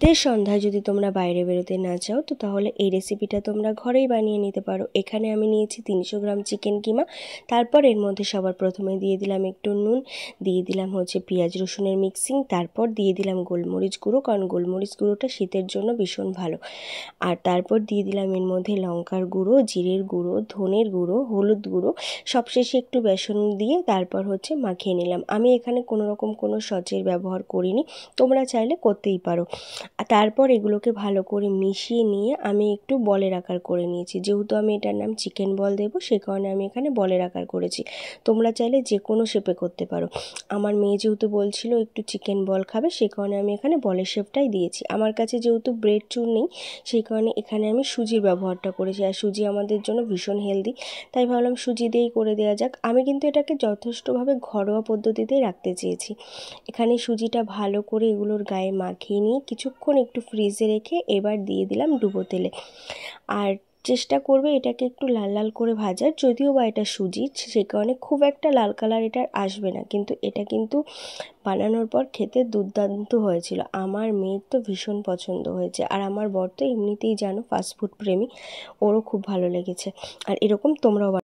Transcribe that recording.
শীতের সন্ধ্যায় যদি তোমরা বাইরে বেরোতে না চাও তো তাহলে এই রেসিপিটা তোমরা ঘরেই বানিয়ে নিতে পারো। এখানে আমি নিয়েছি 300 গ্রাম চিকেন কিমা। তারপর এর মধ্যে সবার প্রথমে দিয়ে দিলাম একটু নুন, দিয়ে দিলাম পেঁয়াজ রসুনের মিক্সিং, তারপর দিয়ে দিলাম গোলমরিচ গুঁড়ো, কারণ গোলমরিচ গুঁড়োটা শীতের জন্য ভীষণ ভালো। আর তারপর দিয়ে দিলাম এর মধ্যে লঙ্কার গুঁড়ো, জিরের গুঁড়ো, ধনের গুঁড়ো, হলুদ গুঁড়ো, সবশেষে একটু বেসন দিয়ে তারপর মাখিয়ে নিলাম। আমি এখানে কোনো রকম কোনো সসের ব্যবহার করিনি, তোমরা চাইলে করতেই পারো। তারপর এগুলোকে ভালো করে মিশিয়ে নিয়ে আমি একটু বলের আকার করে নিয়েছি। যেহেতু আমি এটার নাম চিকেন বল দেবো, সে কারণে আমি এখানে বলের আকার করেছি। তোমরা চাইলে যে কোনো শেপে করতে পারো। আমার মেয়ে যেহেতু বলছিল একটু চিকেন বল খাবে, সে কারণে আমি এখানে বলের শেপটাই দিয়েছি। আমার কাছে যেহেতু ব্রেড চুর নেই, সেই কারণে এখানে আমি সুজির ব্যবহারটা করেছি। আর সুজি আমাদের জন্য ভীষণ হেলদি, তাই ভাবলাম সুজি দিয়েই করে দেওয়া যাক। আমি কিন্তু এটাকে যথেষ্টভাবে ঘরোয়া পদ্ধতিতেই রাখতে চেয়েছি। এখানে সুজিটা ভালো করে এগুলোর গায়ে মাখিয়ে নিয়ে কিছুক্ষণ একটু ফ্রিজে রেখে এবার দিয়ে দিলাম ডুবো তেলে। আর চেষ্টা করবে এটাকে একটু লাল লাল করে ভাজার। যদিও বা এটা সুজি, সে কারণে খুব একটা লাল কালার এটার আসবে না, কিন্তু এটা কিন্তু বানানোর পর খেতে দুর্দান্ত হয়েছিল। আমার মেয়ের তো ভীষণ পছন্দ হয়েছে। আর আমার বর তো এমনিতেই জানো ফাস্টফুড প্রেমী, ওরও খুব ভালো লেগেছে। আর এরকম তোমরাও